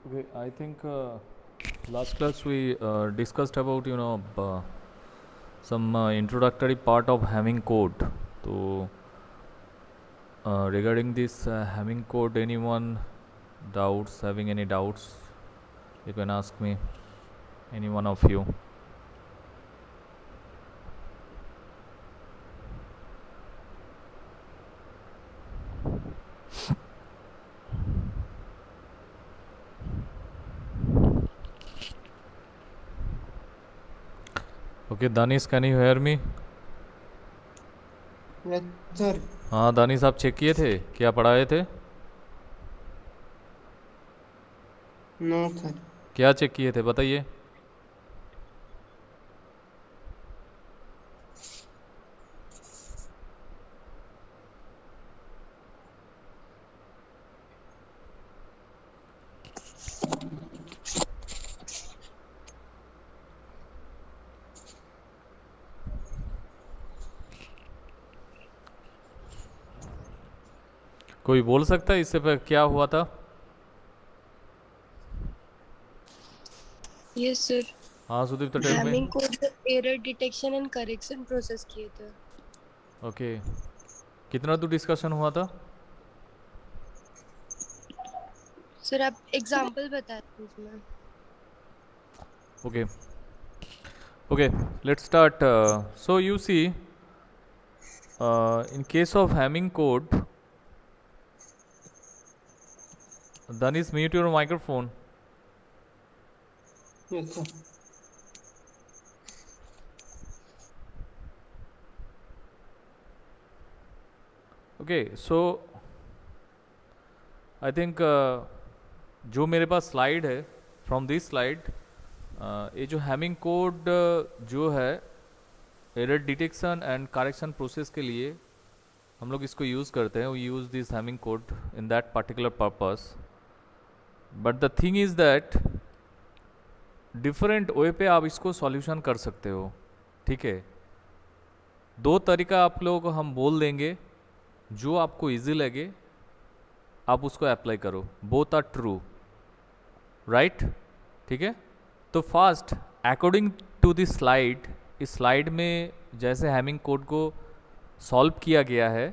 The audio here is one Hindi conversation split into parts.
Okay, I think last class we discussed about some introductory part of Hamming code. So regarding this Hamming code, anyone having any doubts, you can ask me, any one of you. Okay, Danis, can you hear me? Yes sir. हाँ दानिश, आप चेक किए थे क्या पढ़ाए थे? No sir. क्या चेक किए थे बताइए? कोई बोल सकता है इससे पहले क्या हुआ था? Yes sir. हाँ सुदीप, तो टेल में। Hamming code error detection and correction process किए थे। ओके, कितना दूर डिस्कशन हुआ था? सर आप एग्जांपल बता दीजिए। Okay, okay, let's start. So you see, in case of Hamming code, Danis, mute your microphone. Yes sir. Okay, so I think जो मेरे पास स्लाइड है, फ्रॉम दिस स्लाइड, ये जो हैमिंग कोड जो है error detection and correction process के लिए हम लोग इसको यूज़ करते हैं. We use this Hamming code in that particular purpose. But the thing is that different way पे आप इसको सॉल्यूशन कर सकते हो. ठीक है, दो तरीका आप लोग हम बोल देंगे, जो आपको इजी लगे आप उसको अप्लाई करो. Both are true, right? ठीक है, तो first according to this slide, इस स्लाइड में जैसे हैमिंग कोड को सॉल्व किया गया है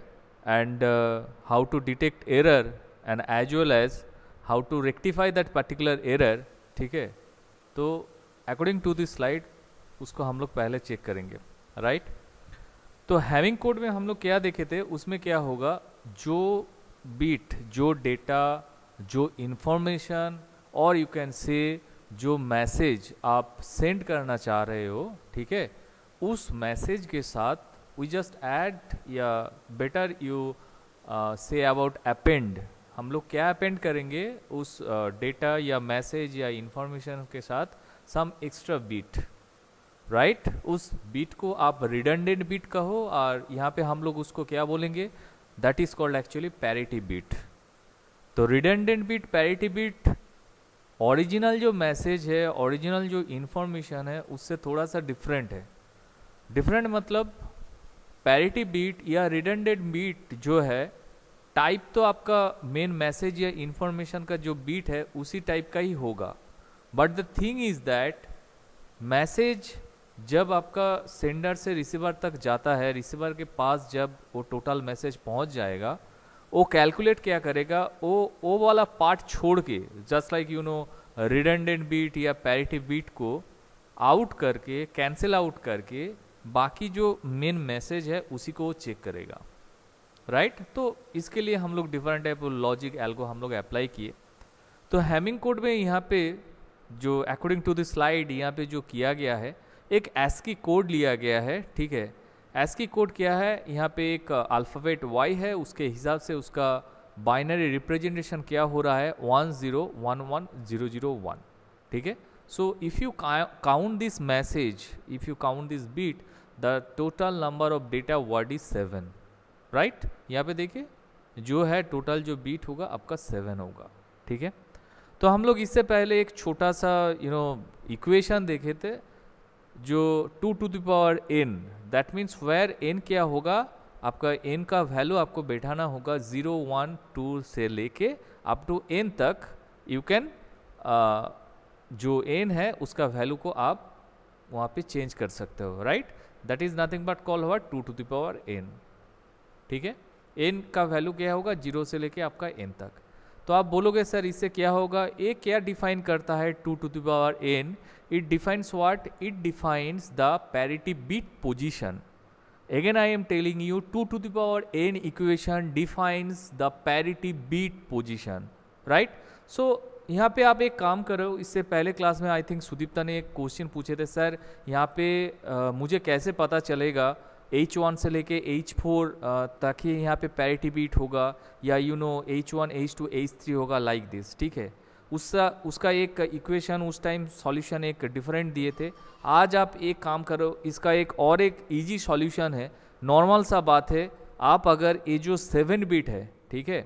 and how to detect error and as well as how to rectify that particular error. ठीक है, तो अकॉर्डिंग टू दिस स्लाइड उसको हम लोग पहले चेक करेंगे, राइट? तो हैमिंग कोड में हम लोग क्या देखे थे, उसमें क्या होगा, जो बीट, जो डेटा, जो इंफॉर्मेशन और यू कैन से जो मैसेज आप सेंड करना चाह रहे हो, ठीक है, उस मैसेज के साथ वी जस्ट ऐड, या better you say about append, हम लोग क्या अपेंड करेंगे उस डेटा या मैसेज या इंफॉर्मेशन के साथ सम एक्स्ट्रा बीट, राइट? उस बीट को आप रिडंडेंट बीट कहो, और यहाँ पे हम लोग उसको क्या बोलेंगे, that is called actually parity bit. तो redundant bit, parity bit, original जो मैसेज है, ओरिजिनल जो इंफॉर्मेशन है उससे थोड़ा सा डिफरेंट है. डिफरेंट मतलब पैरिटी बीट या रिडंडेंट बीट जो है, टाइप तो आपका मेन मैसेज या इंफॉर्मेशन का जो बीट है उसी टाइप का ही होगा. But the thing is that message जब आपका सेंडर से रिसीवर तक जाता है, रिसीवर के पास जब वो टोटल मैसेज पहुंच जाएगा, वो कैलकुलेट क्या करेगा, वो वाला पार्ट छोड़ के, जस्ट लाइक रिडंडेंट बीट या पैरिटी बीट को आउट करके, कैंसिल आउट करके, बाकी जो मेन मैसेज है उसी को वो चेक करेगा, राइट? तो इसके लिए हम लोग different type of logic algo हम लोग अप्लाई किए. तो हैमिंग कोड में यहाँ पे जो अकॉर्डिंग टू द स्लाइड यहाँ पे जो किया गया है, एक एस्की कोड लिया गया है. ठीक है, एस्की कोड क्या है, यहाँ पे एक अल्फ़ाबेट y है, उसके हिसाब से उसका बाइनरी रिप्रेजेंटेशन क्या हो रहा है, 1011001. ठीक है, so if you count this message, if you count this bit, the total number of data word is 7, right? यहाँ पे देखिए जो है टोटल जो बीट होगा आपका 7 होगा. ठीक है, तो हम लोग इससे पहले एक छोटा सा इक्वेशन देखे थे, जो 2 to the power n, that means where n क्या होगा, आपका n का वैल्यू आपको बैठाना होगा 0 1 2 से लेके अप टू n तक. यू कैन जो n है उसका वैल्यू को आप वहाँ पे चेंज कर सकते हो, right. That is nothing but call हुआ 2 टू द पावर n, ठीक है। n का वैल्यू क्या होगा 0 से लेके आपका n तक। तो आप बोलोगे सर इससे क्या होगा, ये क्या डिफाइन करता है 2 to the power n? It defines what? It defines the parity bit position. Again I am telling you 2 to the power n equation defines the parity bit position, right? So यहाँ पे आप एक काम करो, इससे पहले क्लास में आई थिंक सुदीप्ता ने एक क्वेश्चन पूछे थे, सर यहाँ पे मुझे कैसे पता चलेगा H1 से लेके H4 ताकि यहाँ पे पैरिटी बीट होगा या H1 H2 H3 होगा लाइक दिस, ठीक है। उसका एक इक्वेशन उस टाइम सॉल्यूशन एक डिफरेंट दिए थे। आज आप एक काम करो, इसका एक इजी सॉल्यूशन है, नॉर्मल सा बात है। आप अगर ये जो 7 बिट है, ठीक है,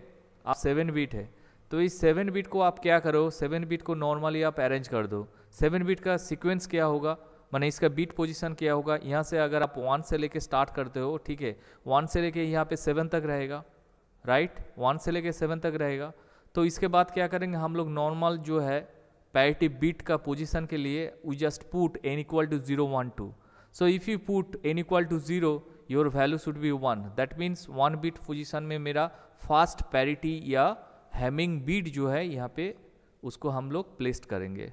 आप 7 बिट है, तो इस 7 बिट को आप क्या करो, 7 बिट को नॉर्मली आप अरेंज कर दो। 7 बिट का सीक्वेंस क्या होगा, माने इसका बीट पोजीशन क्या होगा। यहाँ से अगर आप 1 से लेके स्टार्ट करते हो, ठीक है, 1 से लेके यहाँ पे 7 तक रहेगा, राइट, 1 से लेके 7 तक रहेगा। तो इसके बाद क्या करेंगे हम लोग, नॉर्मल जो है पैरिटी बिट का पोजीशन के लिए we just put n equal to 0 1 2। So if you put n equal to 0 your value should be 1। That means 1 bit position में मेरा फास्ट पैरिटी या हैमिंग बीट जो है यहाँ पे उसको हम लोग प्लेस्ड करेंगे,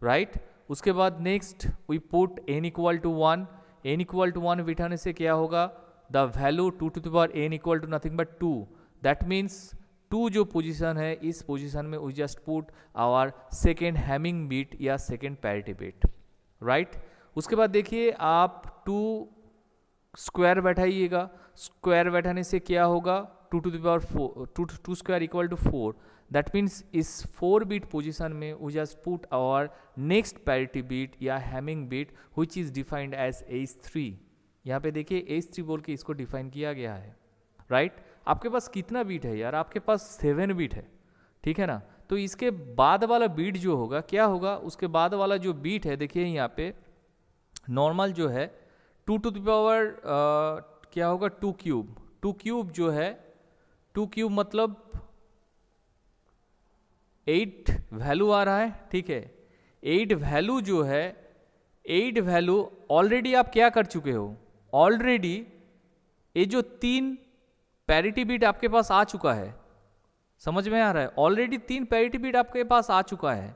राइट। उसके बाद next we put n equal to 1। n equal to 1 बिठाने से क्या होगा, the value 2 to the power n equal to nothing but 2। That means 2 जो पोजीशन है, इस पोजीशन में we just put our second Hamming bit या सेकेंड पैरिटी बीट, राइट। उसके बाद देखिए आप 2 स्क्वायर बैठाइएगा, स्क्वायर बैठाने से क्या होगा, 2 to the power 4, 2 square equal to 4। That means इस 4 बीट पोजीशन में we just put our next parity bit या Hamming bit which is defined as H3। यहाँ पे देखिए H3 बोल के इसको डिफाइन किया गया है, राइट। आपके पास कितना बीट है यार, आपके पास 7 बीट है, ठीक है ना। तो इसके बाद वाला बीट जो होगा क्या होगा, उसके बाद वाला जो बीट है देखिए यहाँ पे नॉर्मल जो है 2 टू द पावर क्या होगा 2 क्यूब। 2 क्यूब जो है 2 क्यूब मतलब 8 वैल्यू आ रहा है, ठीक है। 8 वैल्यू जो है, 8 वैल्यू ऑलरेडी आप क्या कर चुके हो, ऑलरेडी ये जो 3 पैरिटी बीट आपके पास आ चुका है, समझ में आ रहा है, ऑलरेडी 3 पैरिटी बीट आपके पास आ चुका है।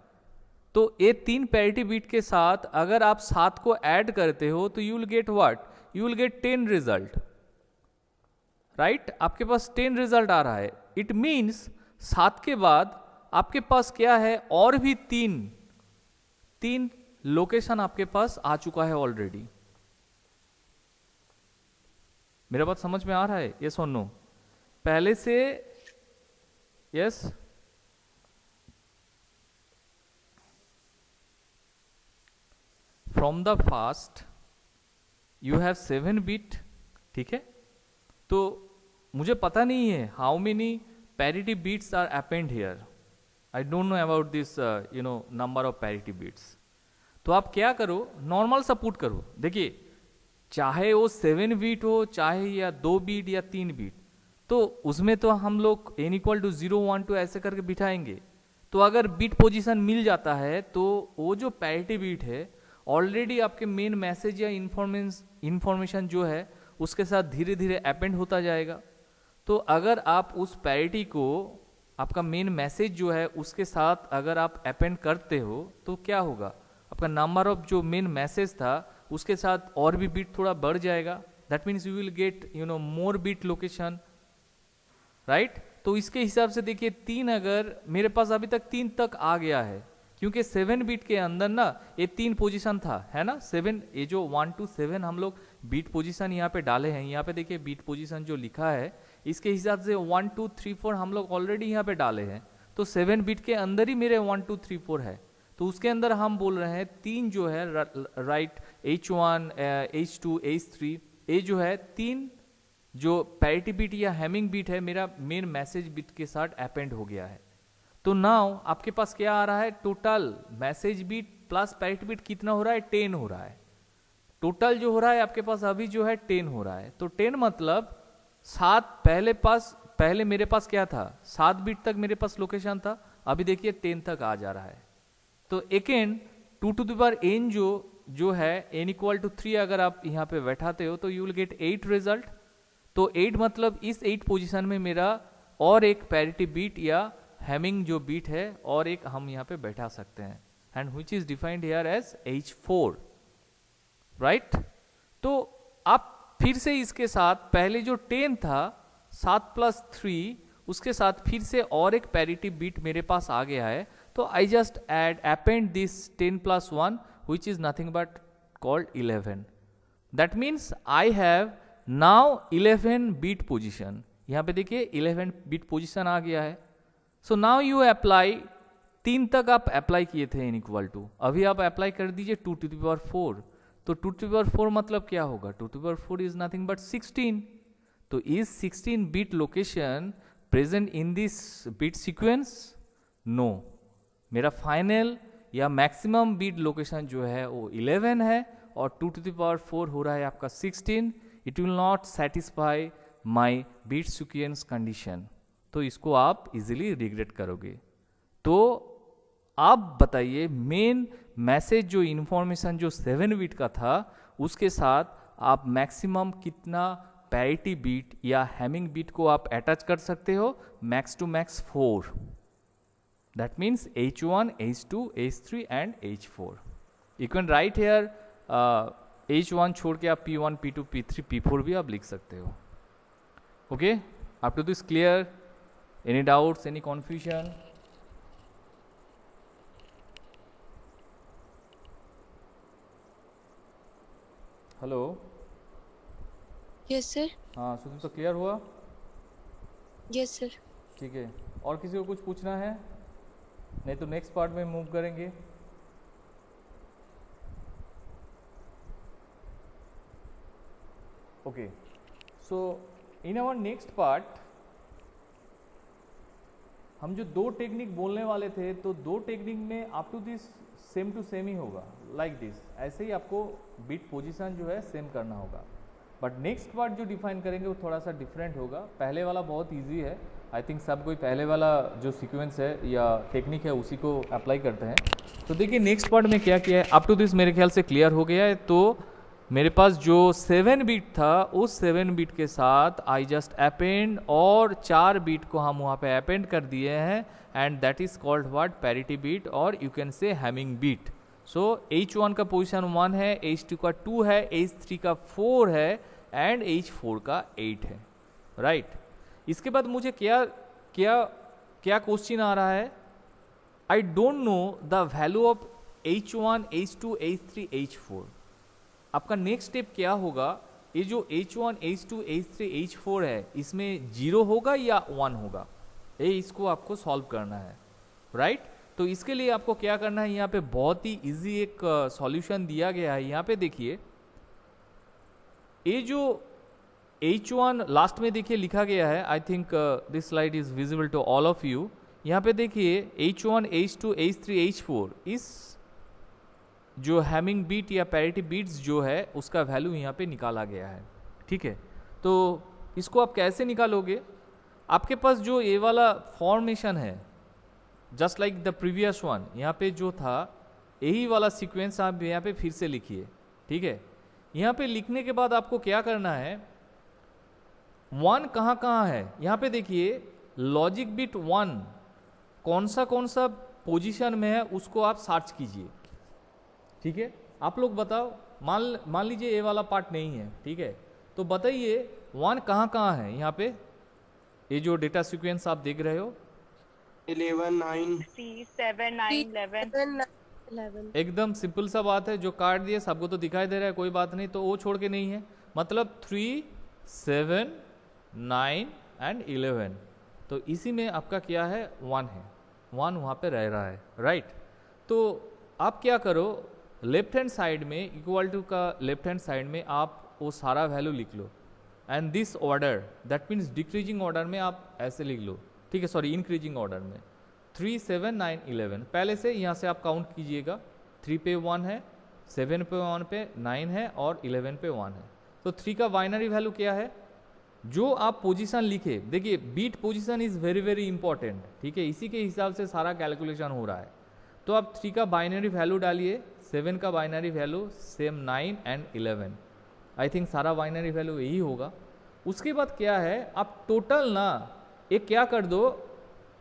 तो ये 3 पैरिटी बीट के साथ अगर आप 7 को ऐड करते हो तो you will get what, you will gate 10 result, right. आपके पास 10 रिजल्ट आ रहा है। इट मीन्स 7 के बाद आपके पास क्या है, और भी 3 लोकेशन आपके पास आ चुका है ऑलरेडी। मेरा बात समझ में आ रहा है, यस और नो? पहले से yes from the first you have 7 bit, ठीक है। तो मुझे पता नहीं है how many parity bits are append here, I don't know about this number of parity bits. तो आप क्या करो, नॉर्मल सा पुट करो। देखिए चाहे वो 7 बीट हो, चाहे या 2 बीट या 3 बीट, तो उसमें तो हम लोग n इक्वल टू 0 1 2 ऐसे करके बिठाएंगे। तो अगर बीट पोजीशन मिल जाता है तो वो जो पैरिटी बीट है ऑलरेडी आपके मेन मैसेज या इंफॉर्मेशन जो है उसके साथ धीरे धीरे अपेंड होता जाएगा। तो अगर आप उस पैरिटी को, आपका मेन मैसेज जो है उसके साथ अगर आप अपेंड करते हो तो क्या होगा, आपका नंबर ऑफ जो मेन मैसेज था उसके साथ और भी बीट थोड़ा बढ़ जाएगा। That means you will get more bit location, right. तो इसके हिसाब से देखिए 3, अगर मेरे पास अभी तक 3 तक आ गया है, क्योंकि 7 बीट के अंदर ना ये 3 पोजीशन था, है ना। 7, ये जो 1 to 7 हम लोग बीट पोजीशन यहाँ पे डाले हैं। यहाँ पे देखिए बीट पोजीशन जो लिखा है इसके हिसाब से 1 2 3 4 हम लोग ऑलरेडी यहाँ पे डाले हैं। तो 7 बीट के अंदर ही मेरे 1 2 3 4 है। तो उसके अंदर हम बोल रहे हैं 3 जो है, राइट, H1 H2 H3, ये जो है 3 जो पैरिटी बीट या हैमिंग बीट है मेरा मेन मैसेज बीट के साथ अपेंड हो गया है। तो नाउ आपके पास क्या आ रहा है, total message bit plus parity bit कितना हो रहा है, 10 हो रहा है। टोटल जो हो रहा है आपके पास अभी जो है 10 हो रहा है। तो 10 मतलब 7, पहले मेरे पास क्या था, 7 बीट तक मेरे पास लोकेशन था, अभी देखिए 10 तक आ जा रहा है। तो again 2 to the power n जो है n इक्वल टू 3 अगर आप यहाँ पे बैठाते हो तो यू विल गेट 8 रिजल्ट। तो 8 मतलब इस 8 पोजीशन में मेरा और एक पैरिटी बीट या हैमिंग जो बीट है और एक हम यहाँ पे बैठा सकते हैं, and which is defined here as H4, right. तो आप फिर से इसके साथ पहले जो 10 था 7 + 3 उसके साथ फिर से और एक पैरिटी बीट मेरे पास आ गया है, तो I just append this 10 + 1 which is nothing but called 11. That means I have now 11 beat position. यहाँ पे देखिए 11 beat position आ गया है। So now you apply, 3 तक आप अप्लाई किए थे n इक्वल टू, अभी आप अप्लाई कर दीजिए 2 to the power 4। तो 2 to the power 4 मतलब क्या होगा, 2 to the power 4 is nothing but 16। तो is 16 bit location present in this bit sequence? No, मेरा फाइनल या मैक्सिमम बीट लोकेशन जो है वो 11 है और 2 to the power 4 हो रहा है आपका 16। It will not satisfy my bit sequence condition, तो इसको आप इजीली रिग्रेट करोगे। तो आप बताइए मेन मैसेज जो इंफॉर्मेशन जो 7 बीट का था उसके साथ आप मैक्सिमम कितना पैरिटी बीट या हैमिंग बीट को आप अटैच कर सकते हो, max to max 4। That means H1, H2, H3 and H4. You can write here H1 छोड़ के आप P1, P2, P3, P4 भी आप लिख सकते हो। Okay? Up to this clear? Any doubts? Any confusion? Hello. Yes sir. हाँ सुन, तो क्लियर हुआ? Yes sir. ठीक है, और किसी को कुछ पूछना है? नहीं तो नेक्स्ट पार्ट में मूव करेंगे। Okay, so in our next part हम जो 2 टेक्निक बोलने वाले थे, तो 2 टेक्निक में up to this same to same ही होगा, लाइक दिस। ऐसे ही आपको बीट पोजीशन जो है सेम करना होगा, बट नेक्स्ट पार्ट जो डिफाइन करेंगे वो थोड़ा सा डिफरेंट होगा। पहले वाला बहुत इजी है, आई थिंक सब कोई पहले वाला जो सीक्वेंस है या टेक्निक है उसी को अप्लाई करते हैं। तो देखिए नेक्स्ट पार्ट में क्या किया है, अप टू दिस मेरे ख्याल से क्लियर हो गया है। तो मेरे पास जो 7 बीट था उस 7 बीट के साथ आई जस्ट अपेंड और 4 बीट को हम वहाँ पे अपेंड कर दिए हैं, and that is called what, parity bit, और you can say Hamming bit. So H1 का पोजिशन 1 है, H2 का 2 है, H3 का 4 है एंड H4 का 8 है, राइट। इसके बाद मुझे क्या क्या क्या क्वेश्चन आ रहा है, आई don't know the value of H1, H2, H3, H4। आपका नेक्स्ट स्टेप क्या होगा, ये जो H1, H2, H3, H4 है इसमें 0 होगा या 1 होगा, ये इसको आपको सॉल्व करना है, राइट। तो इसके लिए आपको क्या करना है, यहाँ पे बहुत ही इजी एक सॉल्यूशन दिया गया है। यहाँ पे देखिए ये जो H1 लास्ट में देखिए लिखा गया है, I think this slide is visible to all of you. यहाँ पे देखिए H1, H2, H3, H4 इस जो हैमिंग बीट या पैरिटी बीट्स जो है उसका वैल्यू यहाँ पे निकाला गया है, ठीक है। तो इसको आप कैसे निकालोगे, आपके पास जो ये वाला फॉर्मेशन है just like the previous one, यहाँ पे जो था यही वाला सीक्वेंस आप यहाँ पे फिर से लिखिए, ठीक है। यहाँ पे लिखने के बाद आपको क्या करना है, 1 कहाँ कहाँ है, यहाँ पे देखिए लॉजिक बिट 1 कौन सा पोजीशन में है उसको आप सर्च कीजिए, ठीक है। आप लोग बताओ, मान लीजिए ये वाला पार्ट नहीं है, ठीक है, तो बताइए 1 कहाँ कहाँ है। यहाँ पे ये जो डेटा सीक्वेंस आप देख रहे हो 11, 9, 3, 7, 9, 11। 11। एकदम सिंपल सा बात है, जो काट दिए सबको तो दिखाई दे रहा है, कोई बात नहीं, तो वो छोड़ के नहीं है, मतलब 3, 7, 9 एंड 11। तो इसी में आपका क्या है, 1 है, 1 वहाँ पे रह रहा है, राइट। तो आप क्या करो, लेफ्ट हैंड साइड में इक्वल टू का लेफ्ट हैंड साइड में आप वो सारा वैल्यू लिख लो, and this order that means decreasing order में आप ऐसे लिख लो, ठीक है, सॉरी इंक्रीजिंग ऑर्डर में 3, 7, 9, 11। पहले से यहाँ से आप काउंट कीजिएगा, 3 पे 1 है, 7 पे 1 पे 9 है और 11 पे 1 है। तो 3 का बाइनरी वैल्यू क्या है, जो आप पोजीशन लिखे, देखिए bit position is very very important, ठीक है, इसी के हिसाब से सारा कैलकुलेशन हो रहा है। तो आप 3 का बाइनरी वैल्यू डालिए, 7 का binary value same 9 and 11। I think सारा बाइनरी वैल्यू यही होगा। उसके बाद क्या है, आप टोटल ना एक क्या कर दो,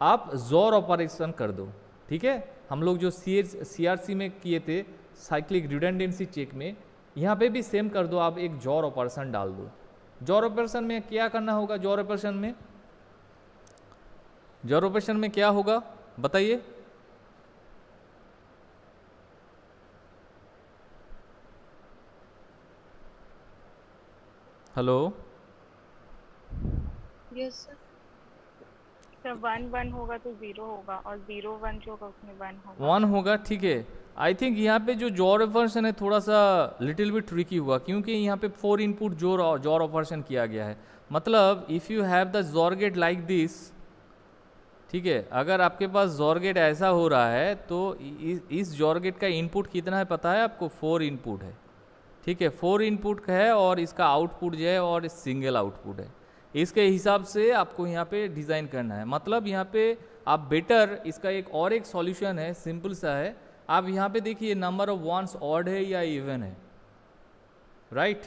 आप जोर ऑपरेशन कर दो, ठीक है। हम लोग जो CRC में किए थे साइक्लिक रिडंडेंसी चेक में, यहाँ पे भी सेम कर दो, आप एक जोर ऑपरेशन डाल दो। जोर ऑपरेशन में क्या करना होगा, जोर ऑपरेशन में क्या होगा बताइए। Hello, yes sir. सर 1 1 होगा तो 0 होगा, और 0 1 जो होगा उसमें 1 होगा। 1 होगा, ठीक है। आई थिंक यहाँ पे जो जोर ऑपरेशन है थोड़ा सा लिटिल बिट ट्रिकी हुआ, क्योंकि यहाँ पे 4 इनपुट जोर ऑपरेशन किया गया है। मतलब इफ़ यू हैव द जोर गेट लाइक दिस, ठीक है, अगर आपके पास जोर गेट ऐसा हो रहा है तो इस जोर गेट का इनपुट कितना है पता है आपको, 4 इनपुट है, ठीक है। 4 इनपुट है और इसका आउटपुट जो है और सिंगल आउटपुट है। इसके हिसाब से आपको यहाँ पे डिज़ाइन करना है। मतलब यहाँ पे आप बेटर, इसका एक सॉल्यूशन है, सिंपल सा है। आप यहाँ पे देखिए नंबर ऑफ वंस ऑड है या इवन है, राइट।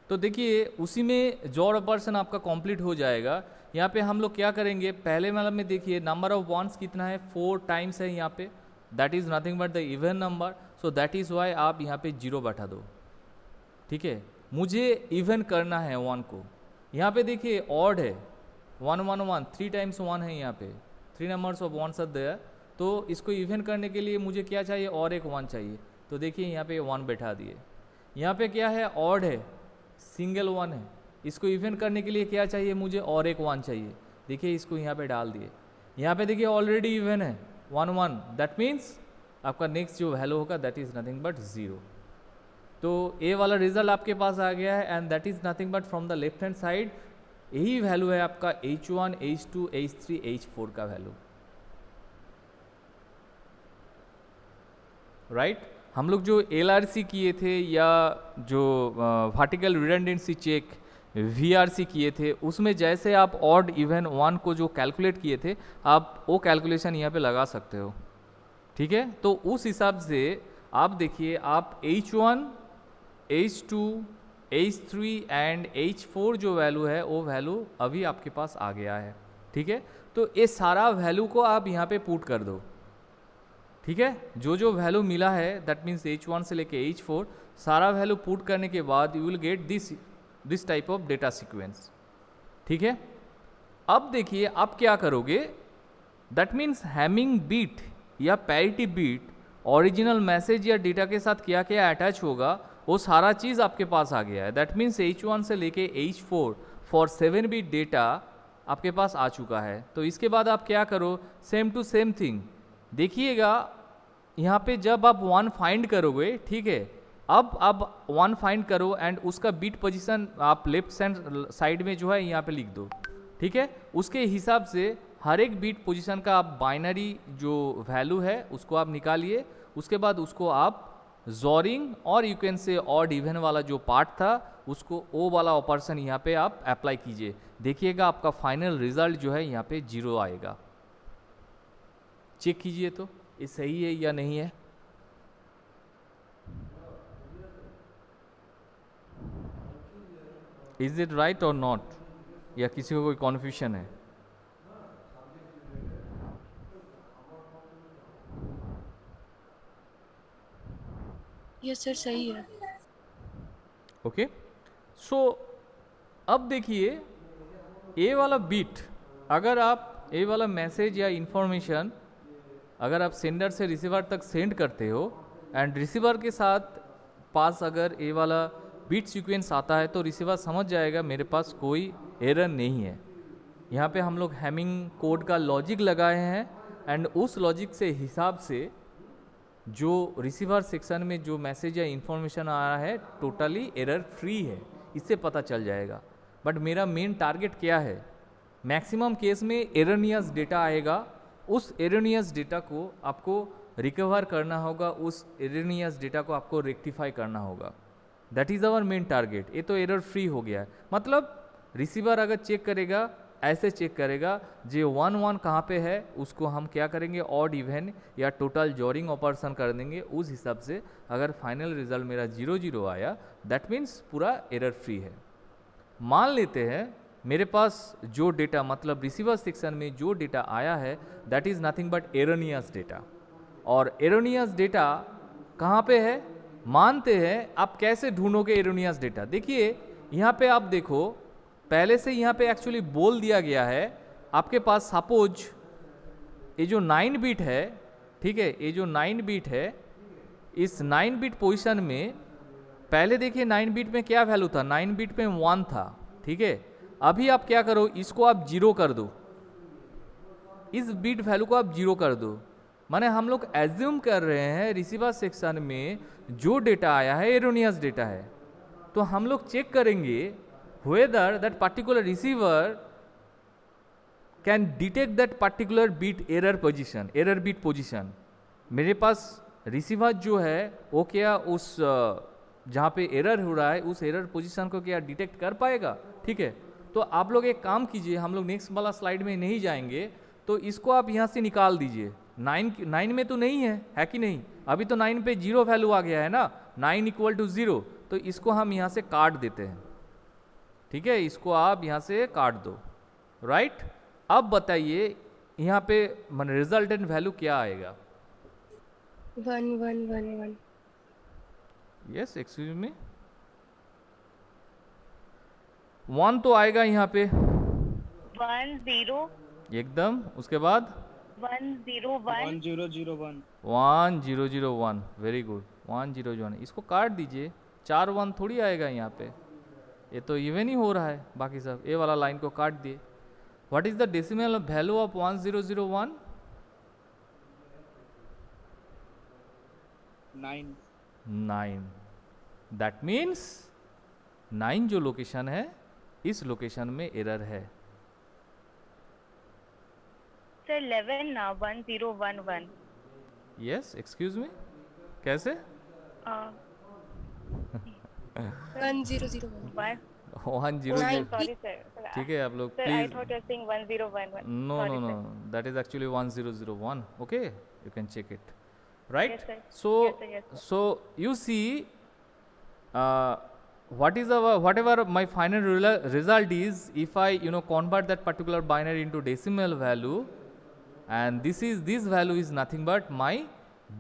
तो देखिए उसी में जोर ऑपरेशन आपका कंप्लीट हो जाएगा। यहाँ पे हम लोग क्या करेंगे, पहले मतलब में देखिए नंबर ऑफ वंस कितना है, 4 टाइम्स है यहाँ पे, that is nothing but the even number, so that is why आप यहाँ पे 0 बैठा दो, ठीक है। मुझे इवन करना है 1 को। यहाँ पे देखिए ऑड है, 1 1 1, 3 टाइम्स 1 है यहाँ पे, 3 numbers of ones are there. तो इसको इवन करने के लिए मुझे क्या चाहिए, और एक 1 चाहिए। तो देखिए यहाँ पे 1 बैठा दिए। यहाँ पे क्या है, ऑड है, सिंगल 1 है। इसको इवन करने के लिए क्या चाहिए मुझे, और एक 1 चाहिए। देखिए इसको यहाँ पे डाल दिए। यहाँ पे देखिए ऑलरेडी इवन है 1 1, दैट मीन्स आपका नेक्स्ट जो वैल्यू होगा दैट इज़ नथिंग बट 0। तो ए वाला रिजल्ट आपके पास आ गया है, and that is nothing but from the left hand side यही वैल्यू है आपका H1, H2, H3, H4 का वैल्यू, राइट। हम लोग जो LRC किए थे या जो वर्टिकल रिडंडेंसी चेक VRC किए थे, उसमें जैसे आप ऑड इवन 1 को जो कैलकुलेट किए थे, आप वो कैलकुलेशन यहाँ पे लगा सकते हो, ठीक है। तो उस हिसाब से आप देखिए, आप H1, H2, H3 and H4 जो वैल्यू है वो वैल्यू अभी आपके पास आ गया है, ठीक है। तो ये सारा वैल्यू को आप यहाँ पे पुट कर दो, ठीक है। जो वैल्यू मिला है दैट मीन्स H1 से लेके H4 सारा वैल्यू पुट करने के बाद you will get this type of data sequence, ठीक है। अब देखिए आप क्या करोगे, दैट मीन्स हैमिंग बीट या पैरिटी बीट ओरिजिनल मैसेज या डेटा के साथ क्या क्या अटैच होगा वो सारा चीज़ आपके पास आ गया है। दैट मीन्स H1 से लेके H4 फॉर 7 बिट डेटा आपके पास आ चुका है। तो इसके बाद आप क्या करो, सेम टू सेम थिंग देखिएगा। यहाँ पे जब आप 1 फाइंड करोगे, ठीक है, अब आप 1 फाइंड करो एंड उसका बीट पोजीशन आप लेफ्ट साइड में जो है यहाँ पे लिख दो, ठीक है। उसके हिसाब से हर एक बीट पोजीशन का आप बाइनरी जो वैल्यू है उसको आप निकालिए। उसके बाद उसको आप जोरिंग और यू कैन से ऑड इवन वाला जो पार्ट था उसको ओ वाला ऑपरेशन यहाँ पे आप अप्लाई कीजिए। देखिएगा आपका फाइनल रिजल्ट जो है यहाँ पे 0 आएगा। चेक कीजिए तो ये सही है या नहीं है। इज इट राइट और नॉट, या किसी को कोई कॉन्फ्यूजन है। यस सर, सही है। ओके, सो अब देखिए ए वाला बीट, अगर आप ए वाला मैसेज या इंफॉर्मेशन अगर आप सेंडर से रिसीवर तक सेंड करते हो एंड रिसीवर के साथ पास अगर ए वाला बीट सीक्वेंस आता है तो रिसीवर समझ जाएगा मेरे पास कोई एरर नहीं है। यहाँ पे हम लोग हैमिंग कोड का लॉजिक लगाए हैं एंड उस लॉजिक से हिसाब से जो रिसीवर सेक्शन में जो मैसेज या इन्फॉर्मेशन आ रहा है टोटली एरर फ्री है, इससे पता चल जाएगा। बट मेरा मेन टारगेट क्या है, मैक्सिमम केस में एरनियस डेटा आएगा, उस एरनियस डेटा को आपको रिकवर करना होगा, उस एरनियस डेटा को आपको रेक्टिफाई करना होगा। That is our main target. ये तो एरर फ्री हो गया है, मतलब रिसीवर अगर चेक करेगा ऐसे चेक करेगा जो 1 1 कहाँ पे है, उसको हम क्या करेंगे, ऑड इवन या टोटल जोड़िंग ऑपरेशन कर देंगे। उस हिसाब से अगर फाइनल रिजल्ट मेरा 0 0 आया, दैट मीन्स पूरा एरर फ्री है। मान लेते हैं मेरे पास जो डेटा मतलब रिसीवर सेक्शन में जो डेटा आया है that is nothing but erroneous data, और एरोनियस डेटा कहाँ पे है, मानते हैं। आप कैसे ढूंढोगे एरोनियस डेटा? देखिए यहाँ पे आप देखो, पहले से यहाँ पे एक्चुअली बोल दिया गया है आपके पास। सपोज ये जो 9 बिट है, ठीक है, ये जो 9 बिट है, इस 9 बिट पोजीशन में पहले देखिए 9 बिट में क्या वैल्यू था, 9 बिट में 1 था, ठीक है। अभी आप क्या करो, इसको आप 0 कर दो, इस बिट वैल्यू को आप 0 कर दो। माने हम लोग एज्यूम कर रहे हैं रिसीवर सेक्शन में जो डेटा आया है एरोनियस डेटा है, तो हम लोग चेक करेंगे whether that particular receiver can detect that particular bit error position, error bit position। मेरे पास रिसीवर जो है वो क्या उस जहाँ पे एरर हो रहा है उस एरर पोजीशन को क्या डिटेक्ट कर पाएगा, ठीक है। तो आप लोग एक काम कीजिए, हम लोग नेक्स्ट वाला स्लाइड में नहीं जाएंगे, तो इसको आप यहाँ से निकाल दीजिए। 9 में तो नहीं है कि नहीं, अभी तो 9 पे 0 वैल्यू आ गया है ना, 9 = 0, तो इसको हम यहाँ से काट देते हैं, ठीक है, इसको आप यहाँ से काट दो, राइट। अब बताइए यहाँ पे मन रिजल्टेंट वैल्यू क्या आएगा? 1 1 1 1। यस, एक्सक्यूज मी, 1 तो आएगा यहाँ पे 1 0 एकदम, उसके बाद 1 0 1 1001 1001, वेरी गुड, 1001। इसको काट दीजिए, 4 1 थोड़ी आएगा यहाँ पे, ये तो इवन ही हो रहा है। बाकी सब ए वाला लाइन को काट दिए। What is the decimal value of 1001? 9। That means 9 जो लोकेशन है, इस लोकेशन में एरर है। सर 11 ना 1 0 1 1। यस, एक्सक्यूज मी, कैसे? 1 0 0 1। 1 0 Nine. 0, सॉरी सर, ठीक है। आप लोग sir I please, thought you are saying 1 0 1 1। no no no, that is actually 1001, okay, you can check it, right? Yes, sir. So Yes, sir, yes, sir. so you see what is our whatever my final result is, if I convert that particular binary into decimal value, and this value is nothing but my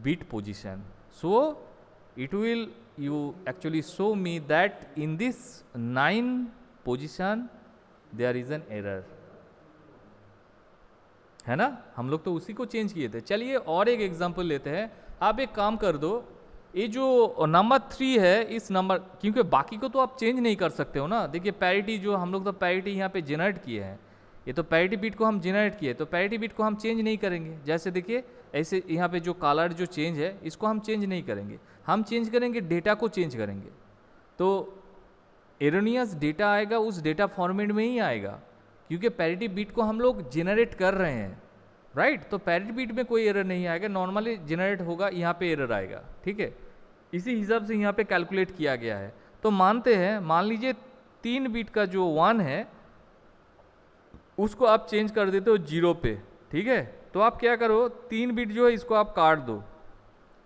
bit position, so it will you actually show me that in this 9 position there is an error, है ना। हम लोग तो उसी को चेंज किए थे। चलिए और एक एग्जांपल लेते हैं। आप एक काम कर दो, ये जो नंबर 3 है, इस नंबर, क्योंकि बाकी को तो आप चेंज नहीं कर सकते हो ना। देखिए पैरिटी, जो हम लोग तो पैरिटी यहाँ पे जनरेट किए हैं, ये तो पैरिटी बिट को हम जनरेट किए, तो पैरिटी बिट को हम चेंज नहीं करेंगे। जैसे देखिए ऐसे यहाँ पे जो कलर जो चेंज है, इसको हम चेंज नहीं करेंगे, हम चेंज करेंगे डेटा को चेंज करेंगे। तो एरोनियस डेटा आएगा उस डेटा फॉर्मेट में ही आएगा, क्योंकि पैरिटी बिट को हम लोग जनरेट कर रहे हैं, राइट। तो पैरिटी बिट में कोई एरर नहीं आएगा, नॉर्मली जनरेट होगा, यहाँ पे एरर आएगा, ठीक है। इसी हिसाब से यहाँ पे कैलकुलेट किया गया है। तो मानते हैं, मान लीजिए 3 बिट का जो 1 है उसको आप चेंज कर देते हो 0 पे, ठीक है। तो आप क्या करो, 3 बिट जो है इसको आप काट दो।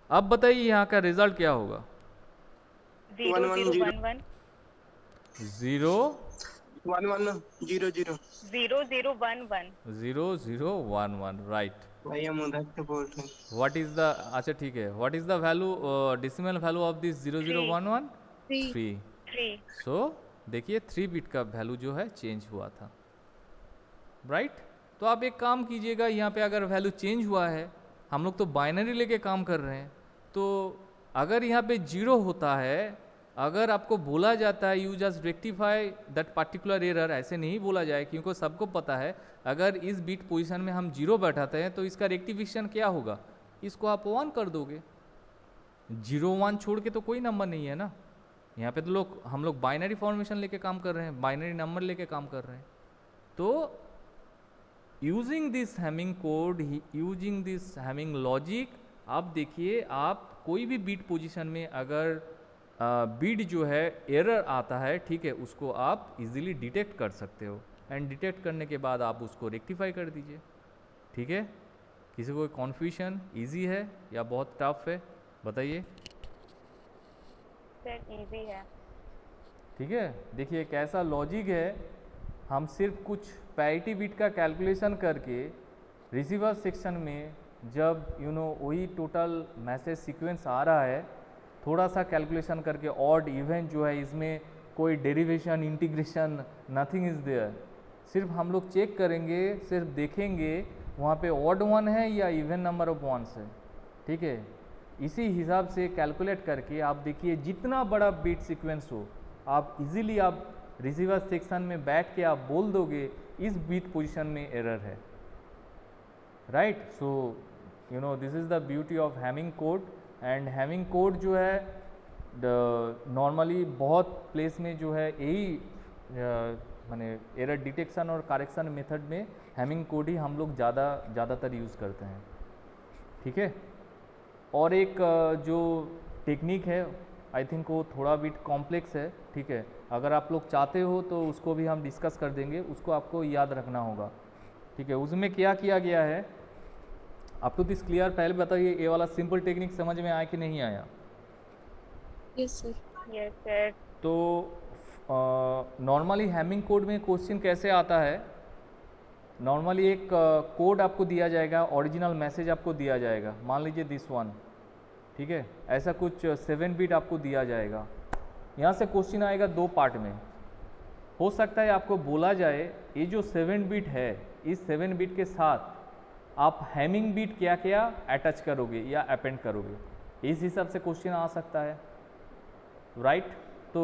अब बताइए यहाँ का रिजल्ट क्या होगा? 0 0 1 1 0 1 1 0 0 0 0 1 1 0 0 1 1, राइट। भाई हम उधर से बोल रहे हैं। व्हाट इज द, अच्छा ठीक है, what is the value, decimal value of this 0 0 1 1? 3। 3। सो देखिए 3 बिट का वैल्यू जो है चेंज हुआ था, राइट। तो आप एक काम कीजिएगा, यहाँ पे अगर वैल्यू चेंज हुआ है, हम लोग तो बाइनरी लेके काम कर रहे हैं, तो अगर यहाँ पे 0 होता है, अगर आपको बोला जाता है you just rectify that particular error, ऐसे नहीं बोला जाए, क्योंकि सबको पता है अगर इस बिट पोजीशन में हम 0 बैठाते हैं तो इसका रेक्टिफिकेशन क्या होगा, इसको आप 1 कर दोगे। 0 1 छोड़ के तो कोई नंबर नहीं है ना। यहाँ पे तो हम लोग बाइनरी फॉर्मेशन लेके काम कर रहे हैं, बाइनरी नंबर लेके काम कर रहे हैं। तो using this Hamming code, using this Hamming logic, आप देखिए आप कोई भी बिट पोजीशन में अगर बिट जो है एरर आता है, ठीक है, उसको आप इजीली डिटेक्ट कर सकते हो, एंड डिटेक्ट करने के बाद आप उसको रेक्टिफाई कर दीजिए। ठीक है, किसी को कन्फ्यूजन? इजी है या बहुत टफ है, बताइए। सर इजी है। ठीक है, देखिए कैसा लॉजिक है। हम सिर्फ कुछ पैरिटी बिट का कैलकुलेशन करके रिसीवर सेक्शन में जब वही टोटल मैसेज सीक्वेंस आ रहा है, थोड़ा सा कैलकुलेशन करके ऑड इवन जो है इसमें कोई derivation integration nothing is there, सिर्फ हम लोग चेक करेंगे, सिर्फ देखेंगे वहाँ पे ऑड वन है या इवन नंबर ऑफ वंस है। ठीक है, इसी हिसाब से कैलकुलेट करके आप देखिए जितना बड़ा बीट सीक्वेंस हो आप इजीली आप रिसीवर सेक्शन में बैठ के आप बोल दोगे इस बीट पोजीशन में एरर है, right. So this is the beauty of Hamming code. And Hamming code जो है नॉर्मली बहुत प्लेस में जो है यही माने एरर डिटेक्शन और करेक्शन मेथड में हैमिंग कोड ही हम लोग ज़्यादातर यूज़ करते हैं। ठीक है, और एक जो टेक्निक है आई थिंक वो थोड़ा बिट कॉम्प्लेक्स है। ठीक है, अगर आप लोग चाहते हो तो उसको भी हम डिस्कस कर देंगे, उसको आपको याद रखना होगा। ठीक है, उसमें क्या किया गया है आप तो दिस क्लियर, पहले बताइए ये वाला सिंपल टेक्निक समझ में आया कि नहीं आया? Yes sir. Yes sir. तो नॉर्मली हैमिंग कोड में क्वेश्चन कैसे आता है, नॉर्मली एक कोड आपको दिया जाएगा, ओरिजिनल मैसेज आपको दिया जाएगा, मान लीजिए दिस वन। ठीक है, ऐसा कुछ 7 बिट आपको दिया जाएगा। यहाँ से क्वेश्चन आएगा 2 पार्ट में। हो सकता है आपको बोला जाए ये जो 7 बिट है इस 7 बिट के साथ आप हैमिंग बिट क्या क्या अटैच करोगे या अपेंड करोगे, इस हिसाब से क्वेश्चन आ सकता है, राइट। तो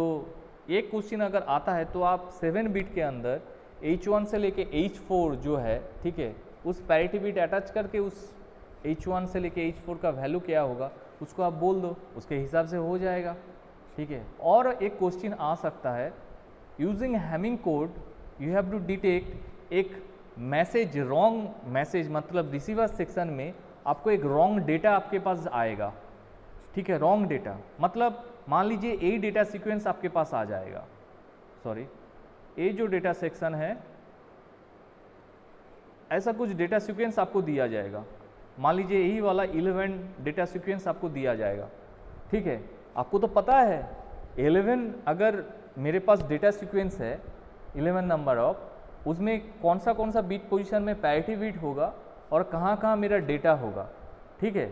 एक क्वेश्चन अगर आता है तो आप 7 बिट के अंदर H1 से लेके H4 जो है, ठीक है, उस पैरिटी बिट अटैच करके उस H1 से लेके H4 का वैल्यू क्या होगा उसको आप बोल दो, उसके हिसाब से हो जाएगा। ठीक है, और एक क्वेश्चन आ सकता है using Hamming code you have to detect एक मैसेज, रॉन्ग मैसेज, मतलब रिसीवर सेक्शन में आपको एक रॉन्ग डेटा आपके पास आएगा। ठीक है, रॉन्ग डेटा मतलब मान लीजिए ए डेटा सीक्वेंस आपके पास आ जाएगा, सॉरी ए जो डेटा सेक्शन है ऐसा कुछ डेटा सीक्वेंस आपको दिया जाएगा, मान लीजिए यही वाला 11 डेटा सीक्वेंस आपको दिया जाएगा। ठीक है, आपको तो पता है 11 अगर मेरे पास डेटा सीक्वेंस है 11 नंबर ऑफ, उसमें कौन सा बीट पोजीशन में पैरिटी बीट होगा और कहाँ मेरा डेटा होगा। ठीक है,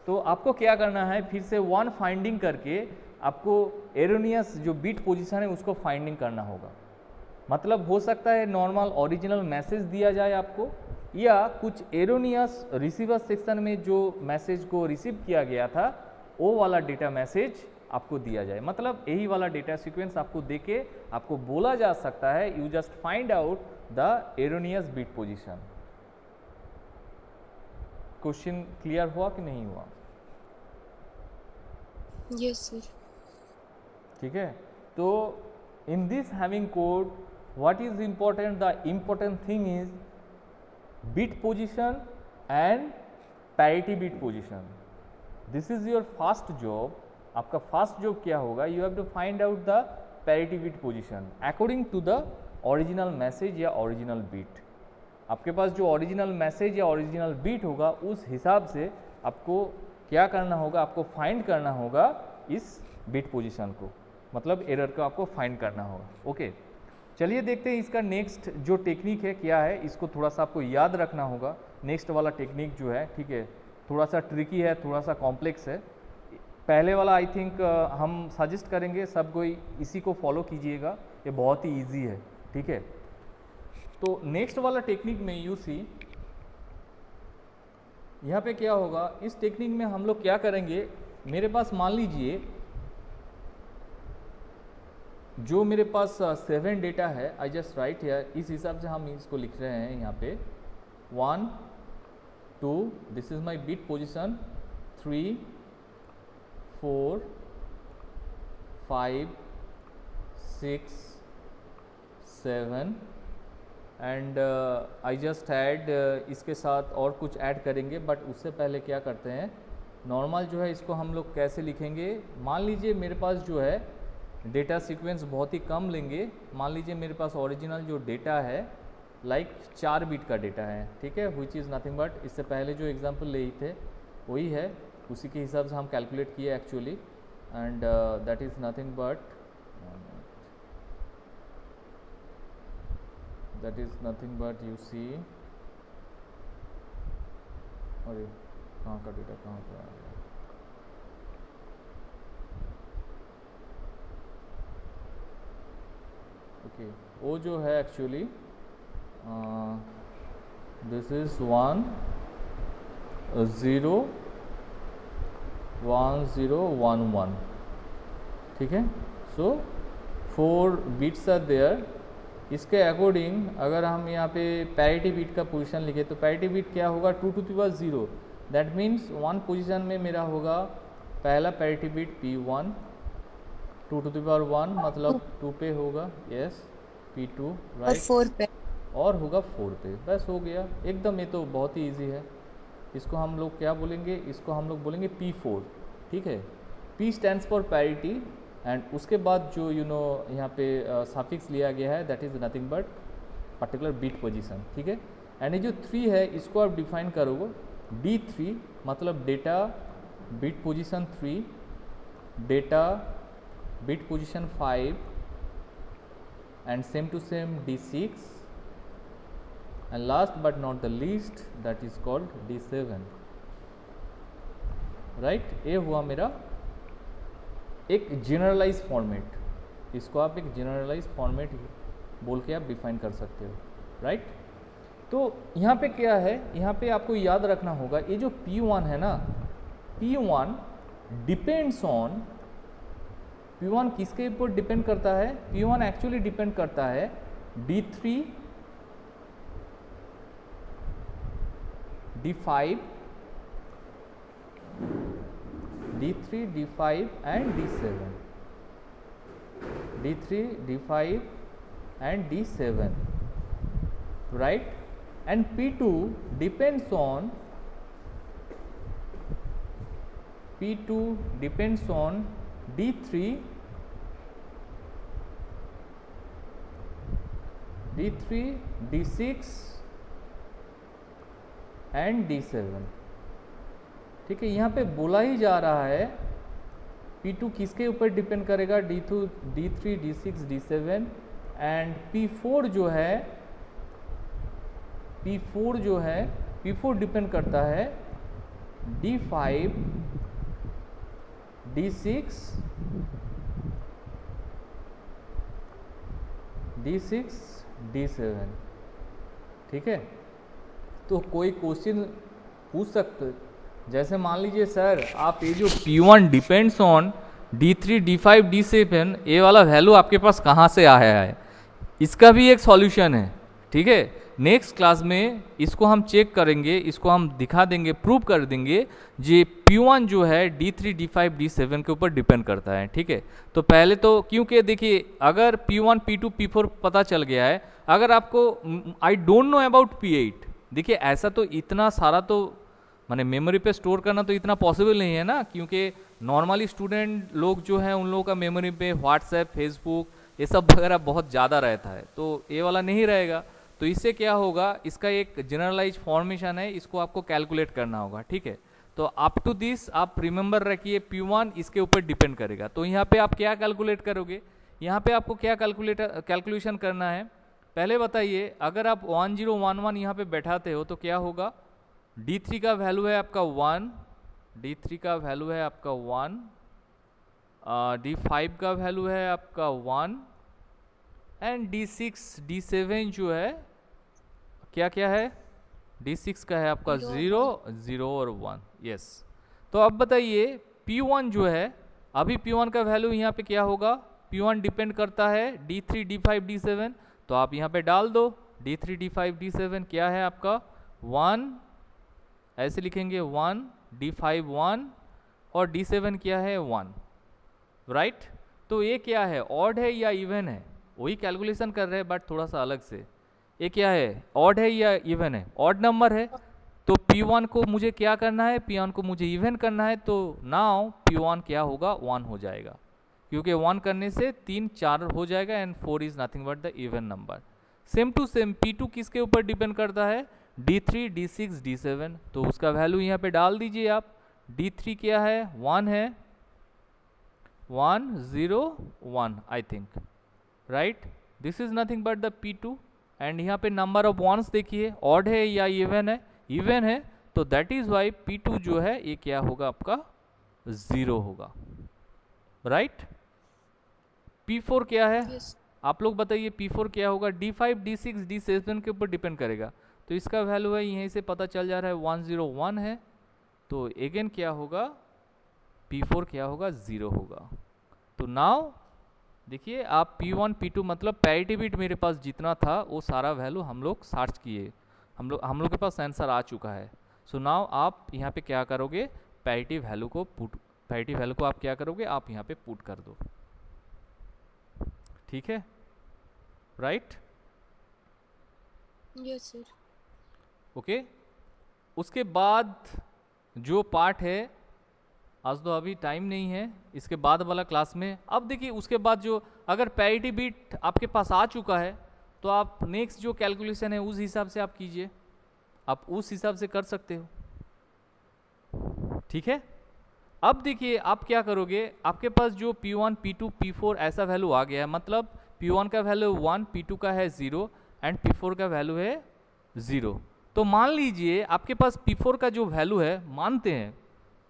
तो आपको क्या करना है, फिर से वन फाइंडिंग करके आपको एरोनियस जो बीट पोजीशन है उसको फाइंडिंग करना होगा। मतलब हो सकता है नॉर्मल ओरिजिनल मैसेज दिया जाए आपको, या कुछ एरोनियस रिसीवर सेक्शन में जो मैसेज को रिसीव किया गया था वो वाला डेटा मैसेज आपको दिया जाए। मतलब यही वाला डेटा सीक्वेंस आपको देके आपको बोला जा सकता है you just find out the erroneous bit position. Question clear हुआ कि नहीं हुआ? Yes sir. ठीक है, तो in this having code what is important, the important thing is bit position and parity bit position. This is your first job. आपका फर्स्ट जॉब क्या होगा, you have to find out the parity bit position according to the original message या original bit. आपके पास जो ओरिजिनल मैसेज या ओरिजिनल बीट होगा उस हिसाब से आपको क्या करना होगा, आपको फाइंड करना होगा इस बीट पोजीशन को, मतलब एरर को आपको फाइंड करना होगा। ओके, चलिए देखते हैं इसका नेक्स्ट जो टेक्निक है क्या है, इसको थोड़ा सा आपको याद रखना होगा। नेक्स्ट वाला टेक्निक जो है, ठीक है, थोड़ा सा ट्रिकी है, थोड़ा सा कॉम्प्लेक्स है। पहले वाला आई थिंक हम सजेस्ट करेंगे सब कोई इसी को फॉलो कीजिएगा, ये बहुत ही इजी है। ठीक है, तो नेक्स्ट वाला टेक्निक में यू सी यहाँ पे क्या होगा, इस टेक्निक में हम लोग क्या करेंगे, मेरे पास मान लीजिए जो मेरे पास 7 डेटा है, आई जस्ट राइट हियर, इस हिसाब से हम इसको लिख रहे हैं यहाँ पे 1 2, this is my bit position, 3 4 5 6 7 and I just add, इसके साथ और कुछ ऐड करेंगे, बट उससे पहले क्या करते हैं, नॉर्मल जो है इसको हम लोग कैसे लिखेंगे। मान लीजिए मेरे पास जो है डेटा सीक्वेंस बहुत ही कम लेंगे, मान लीजिए मेरे पास ओरिजिनल जो डेटा है लाइक 4 बिट का डेटा है, ठीक है, विच इज़ नथिंग बट, इससे पहले जो एग्जांपल लिए थे वही है, उसी के हिसाब से हम कैलकुलेट किए actually, and that is nothing but, that is nothing but you see, अरे कहाँ का डेटा कहाँ पर आ गया, ओके, वो जो है एक्चुअली दिस इज 1 0 1 0 1 1, ठीक है, सो 4 बिट्स आर देयर। इसके अकॉर्डिंग अगर हम यहाँ पे पैरिटी बिट का पोजीशन लिखे तो पैरिटी बिट क्या होगा, 2 to the power 0, that means 1 position में मेरा होगा पहला parity bit P1, 2 to the power 1 मतलब 2 पे होगा, यस, P2 और राइट, 4 पे। और होगा 4 पे, बस हो गया एकदम, ये तो बहुत ही इजी है। इसको हम लोग क्या बोलेंगे, इसको हम लोग बोलेंगे P4, ठीक है, P stands for parity, and उसके बाद जो यहाँ पे सफिक्स लिया गया है that is nothing but particular bit position, ठीक है, एंड ये जो 3 है इसको आप डिफाइन करोगे D3 मतलब data bit position 3, data bit position 5, and same to same D6, and last but not the least that is called D7, right. ये हुआ मेरा एक जनरलाइज फॉर्मेट, इसको आप एक जनरलाइज फॉर्मेट बोल के आप डिफाइन कर सकते हो, राइट। तो यहाँ पे क्या है, यहाँ पे आपको याद रखना होगा ये जो P1 है ना, P1 डिपेंड्स ऑन, P1 किसके ऊपर डिपेंड करता है, P1 एक्चुअली डिपेंड करता है D3 D5 D3 D5 and D7, D3 D5 and D7, right, and P2 depends on D3 D6 and D7, ठीक है। यहाँ पे बोला ही जा रहा है P2 किसके ऊपर डिपेंड करेगा, D3 D6 D7, and P4 जो है P4 डिपेंड करता है D5 D6 D7, ठीक है। तो कोई क्वेश्चन पूछ सकते, जैसे मान लीजिए सर आप ये जो P1 depends on D3 D5 D7, ये वाला वैल्यू आपके पास कहाँ से आया है, इसका भी एक सॉल्यूशन है, ठीक है। नेक्स्ट क्लास में इसको हम चेक करेंगे, इसको हम दिखा देंगे, प्रूव कर देंगे जी P1 जो है D3 D5 D7 के ऊपर डिपेंड करता है, ठीक है। तो पहले तो क्योंकि देखिए अगर P1 P2 P4 पता चल गया है, अगर आपको आई डोंट नो अबाउट P8, देखिए ऐसा तो इतना सारा तो माने मेमोरी पे स्टोर करना तो इतना पॉसिबल नहीं है ना, क्योंकि नॉर्मली स्टूडेंट लोग जो हैं उन लोगों का मेमोरी पे व्हाट्सएप फेसबुक ये सब वगैरह बहुत ज़्यादा रहता है, तो ये वाला नहीं रहेगा। तो इससे क्या होगा, इसका एक जनरलाइज फॉर्मेशन है, इसको आपको कैलकुलेट करना होगा, ठीक है। तो अप टू दिस आप रिमेंबर रखिए P1 इसके ऊपर डिपेंड करेगा। तो यहाँ पे आप क्या कैलकुलेट करोगे, यहाँ पे आपको क्या कैलकुलेशन करना है, पहले बताइए। अगर आप 1011 यहाँ पे बैठाते हो तो क्या होगा, D3 का वैल्यू है आपका 1, D3 का वैल्यू है आपका 1, D5 का वैल्यू है आपका 1, एंड D6 D7 जो है क्या क्या है, D6 का है आपका 0 0 और 1, यस। तो अब बताइए P1 जो है, अभी P1 का वैल्यू यहाँ पे क्या होगा, P1 डिपेंड करता है D3 D5 D7, तो आप यहाँ पे डाल दो D3 D5 D7 क्या है आपका 1, ऐसे लिखेंगे 1, D5 1 और D7 क्या है 1, राइट। तो ये क्या है, ऑड है या इवन है, वही कैलकुलेशन कर रहे हैं बट थोड़ा सा अलग से। ये क्या है, ऑड है या इवन है, ऑड नंबर है, तो P1 को मुझे क्या करना है, P1 को मुझे इवन करना है, तो नाउ P1 क्या होगा 1 हो जाएगा, क्योंकि 1 करने से 3 4 हो जाएगा, and 4 is nothing but the even number. Same to same P2 किसके ऊपर डिपेंड करता है, D3, D6, D7, तो उसका वैल्यू यहाँ पे डाल दीजिए आप। D3 क्या है, 1 है, 1 0 1 I think, right. This is nothing but the P2 and यहाँ पे नंबर ऑफ वंस देखिए ऑड है या इवन है, इवन है, तो दैट इज वाई P2 जो है ये क्या होगा आपका 0 होगा, राइट। P4 क्या है, यस आप लोग बताइए P4 क्या होगा, D5, D6, D7 के ऊपर डिपेंड करेगा, तो इसका वैल्यू है यहीं से पता चल जा रहा है 101 है, तो अगेन क्या होगा P4 क्या होगा 0 होगा। तो नाउ देखिए आप P1 P2 मतलब पैरिटी बिट मेरे पास जितना था वो सारा वैल्यू हम लोग सर्च किए, हम लोग के पास आंसर आ चुका है। सो नाउ आप यहाँ पे क्या करोगे, पैरिटी वैल्यू को आप क्या करोगे, आप यहाँ पे पुट कर दो, ठीक है, राइट। Yes sir. ओके, उसके बाद जो पार्ट है, आज तो अभी टाइम नहीं है, इसके बाद वाला क्लास में। अब देखिए उसके बाद जो अगर पैरिटी बिट आपके पास आ चुका है तो आप नेक्स्ट जो कैलकुलेशन है उस हिसाब से आप कीजिए, आप उस हिसाब से कर सकते हो, ठीक है। अब देखिए आप क्या करोगे, आपके पास जो P1 P2 P4 ऐसा वैल्यू आ गया है, मतलब P1 का वैल्यू 1, P2 का है 0 एंड P4 का वैल्यू है 0। तो मान लीजिए आपके पास P4 का जो वैल्यू है, मानते हैं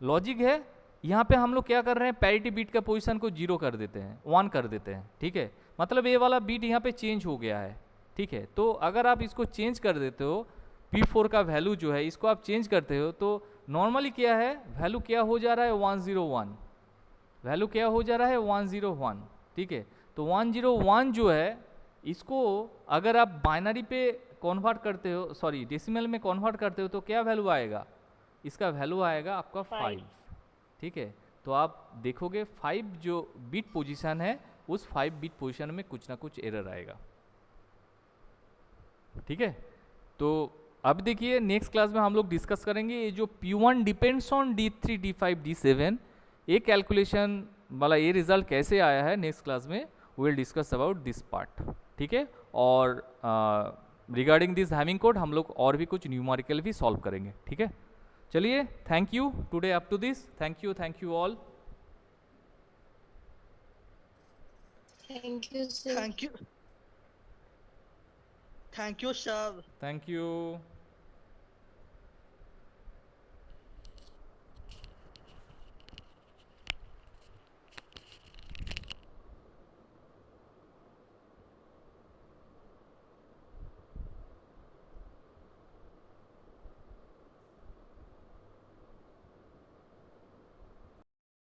लॉजिक है, यहाँ पे हम लोग क्या कर रहे हैं, पैरिटी बीट का पोजीशन को 0 कर देते हैं, 1 कर देते हैं, ठीक है, मतलब ये वाला बीट यहाँ पे चेंज हो गया है, ठीक है। तो अगर आप इसको चेंज कर देते हो, P4 का वैल्यू जो है इसको आप चेंज करते हो, तो नॉर्मली क्या है, वैल्यू क्या हो जा रहा है 101, वैल्यू क्या हो जा रहा है 101, ठीक है। तो 101 जो है इसको अगर आप बाइनरी पे कन्वर्ट करते हो, सॉरी डेसिमल में कन्वर्ट करते हो, तो क्या वैल्यू आएगा, इसका वैल्यू आएगा आपका 5, ठीक है। तो आप देखोगे 5 जो बिट पोजीशन है उस 5 बिट पोजीशन में कुछ ना कुछ एरर आएगा, ठीक है। तो अब देखिए नेक्स्ट क्लास में हम लोग डिस्कस करेंगे ये जो P1 depends on D3, D5, D7 ये कैलकुलेशन वाला ये रिजल्ट कैसे आया है, नेक्स्ट क्लास में we will discuss about this part, ठीक है। और रिगार्डिंग दिस हैमिंग कोड हम लोग और भी कुछ न्यूमेरिकल भी सॉल्व करेंगे, ठीक है। चलिए, thank you today up to this, thank you all. Thank you sir. Thank you sir. Thank you.